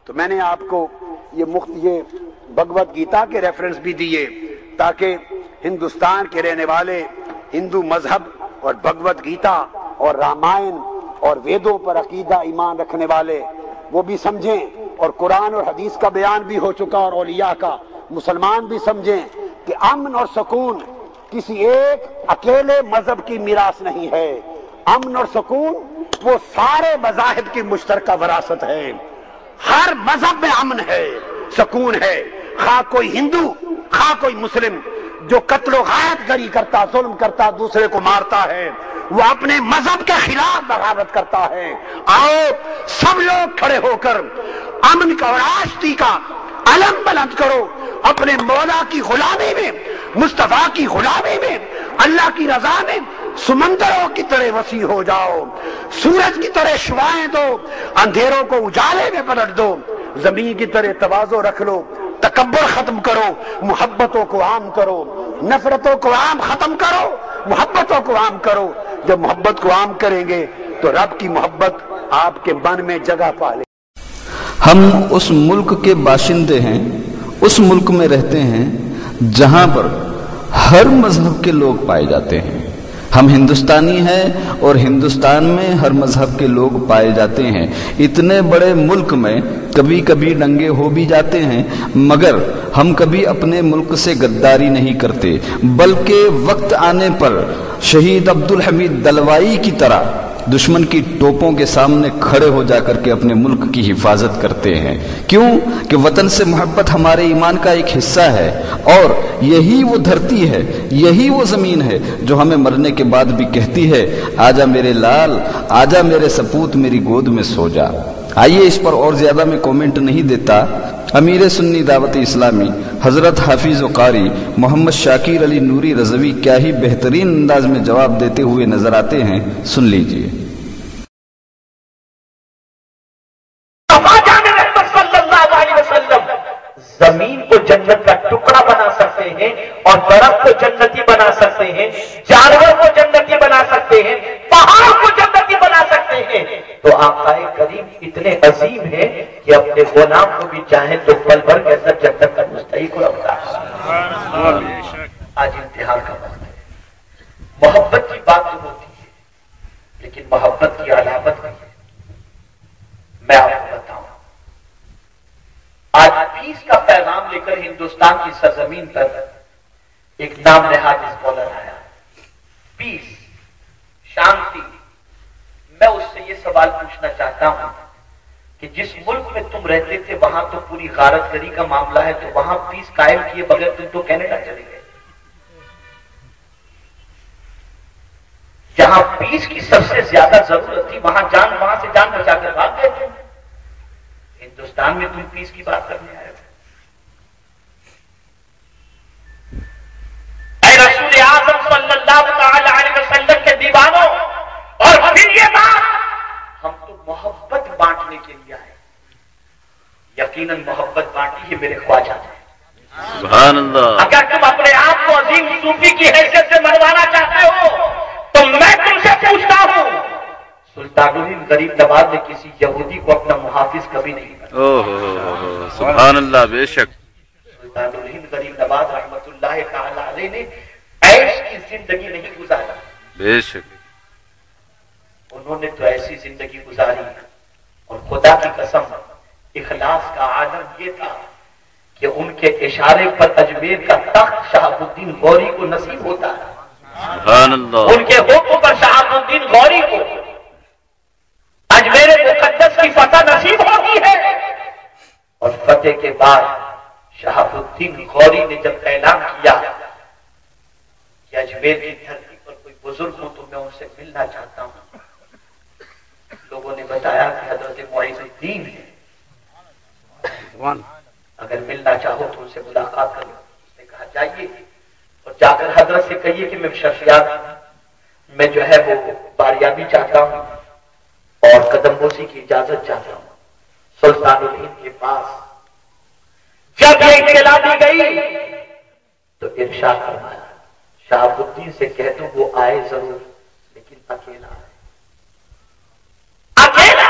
تو میں نے آپ کو یہ بھگوت گیتا کے ریفرنس بھی دیے تاکہ ہندوستان کے رہنے والے ہندو مذہب اور بھگوت گیتا اور رامائن اور ویدوں پر عقیدہ ایمان رکھنے والے وہ بھی سمجھیں، اور قرآن اور حدیث کا بیان بھی ہو چکا اور اولیاء کا، مسلمان بھی سمجھیں کہ امن اور سکون کسی ایک اکیلے مذہب کی میراث نہیں ہے، امن اور سکون وہ سارے مذاہب کی مشترکہ وراثت ہے۔ ہر مذہب میں امن ہے، سکون ہے، خواہ کوئی ہندو خواہ کوئی مسلم۔ جو قتل و غارت گری کرتا، ظلم کرتا، دوسرے کو مارتا ہے، وہ اپنے مذہب کے خلاف بغاوت کرتا ہے۔ آؤ سب لوگ کھڑے ہو کر امن کا اور آشتی کا علم بلند کرو، اپنے مولا کی غلامی میں، مصطفیٰ کی غلامی میں، اللہ کی رضا میں سمندروں کی طرح وسیع ہو جاؤ، سورج کی طرح شعاعیں دو، اندھیروں کو اجالے میں پلٹ دو، زمین کی طرح تواضع رکھ لو، تکبر ختم کرو، محبتوں کو عام کرو، نفرتوں کو عام ختم کرو، محبتوں کو عام کرو۔ جب محبت کو عام کریں گے تو رب کی محبت آپ کے من میں جگہ پا لے۔ ہم اس ملک کے باشندے ہیں، اس ملک میں رہتے ہیں جہاں پر ہر مذہب کے لوگ پائے جاتے ہیں۔ ہم ہندوستانی ہیں اور ہندوستان میں ہر مذہب کے لوگ پائے جاتے ہیں۔ اتنے بڑے ملک میں کبھی کبھی دنگے ہو بھی جاتے ہیں، مگر ہم کبھی اپنے ملک سے غداری نہیں کرتے، بلکہ وقت آنے پر شہید عبدالحمید دلوائی کی طرح دشمن کی توپوں کے سامنے کھڑے ہو جا کر کے اپنے ملک کی حفاظت کرتے ہیں۔ کیوں کہ وطن سے محبت ہمارے ایمان کا ایک حصہ ہے، اور یہی وہ دھرتی ہے، یہی وہ زمین ہے جو ہمیں مرنے کے بعد بھی کہتی ہے آجا میرے لال، آجا میرے سپوت، میری گود میں سو جا۔ آئیے اس پر اور زیادہ میں کومنٹ نہیں دیتا، امیر سنی دعوت اسلامی حضرت حافظ و قاری محمد شاکر علی نوری رضوی کیا ہی بہترین انداز میں جواب دیتے ہوئے نظر آتے ہیں، سن لیجئے۔ زمین کو جنت کا ٹکڑا بنا سکتے ہیں اور درخت کو جنتی بنا سکتے ہیں، جانور کو جنتی بنا سکتے ہیں، پہاڑ کو جنتی بنا سکتے ہیں، تو آقا کریم اتنے عظیم ہیں کہ اپنے غلام کو بھی چاہیں تو پل بھر کے اندر جنت کا مستحق رکھتا ہے۔ آج امتحان کا وقت ہے، محبت کی بات تو ہوتی ہے لیکن محبت کی علامت بھی ہے۔ میں آپ کو بتاؤں، آج پیس کا پیغام لے کر ہندوستان کی سرزمین پر ایک نام نہاد اسکالر آیا، پیس، شانتی۔ میں اس سے یہ سوال پوچھنا چاہتا ہوں کہ جس ملک میں تم رہتے تھے وہاں تو پوری غارت گری کا معاملہ ہے، تو وہاں پیس قائم کیے بغیر تم تو کینیڈا چلے گئے، جہاں پیس کی سب سے زیادہ ضرورت تھی، وہاں سے جان بچا کر بھاگ گئے تھے۔ ہندوستان میں تم پیس کی بات کرنے آئے ہو۔ اے رسول اعظم صلی اللہ تعالی علیہ وسلم کے دیوانوں، اور پھر یہ بات، ہم تو محبت بانٹنے کے لیے آئے، یقیناً محبت بانٹی ہے میرے خواجہ نے۔ سبحان اللہ۔ اگر تم اپنے آپ کو عظیم صوفی کی حیثیت سے منوانا چاہتے ہو تو میں تم سے پوچھتا ہوں، سلطان الہند غریب نواز نے کسی یہودی کو اپنا محافظ کبھی نہیں بنایا۔ سبحان اللہ، بے شک۔ سلطان الہند غریب نواز رحمت اللہ تعالی علیہ نے عیش کی زندگی نہیں گزارا، بے شک۔ انہوں نے تو ایسی زندگی گزاری، اور خدا کی قسم اخلاص کا عالم یہ تھا کہ ان کے اشارے پر اجمیر کا تخت شہاب الدین غوری کو نصیب ہوتا ہے۔ سبحان اللہ۔ ان کے حکم پر شہاب الدین غوری کو اجمیر مقدس کی فتح نصیب ہوتی ہے، اور فتح کے بعد شہاب الدین غوری نے جب اعلان کیا کہ اجمیر کی دھرتی پر کوئی بزرگ ہو تو میں ان سے ملنا چاہتا ہوں، لوگوں نے بتایا کہ حضرت معیز الدین ہے، اگر ملنا چاہو تو ان سے ملاقات کرو۔ اس نے کہا جائیے اور جا کر حضرت سے کہیے کہ میں شخصیات میں جو ہے وہ باریابی چاہتا ہوں اور قدم بوسی کی اجازت چاہتا ہوں۔ سلطان الہند کے پاس جب یہ اطلاع دی گئی تو ارشاد فرمایا، شہاب الدین سے کہہ دو وہ آئے ضرور لیکن اکیلا آئے، اکیلا۔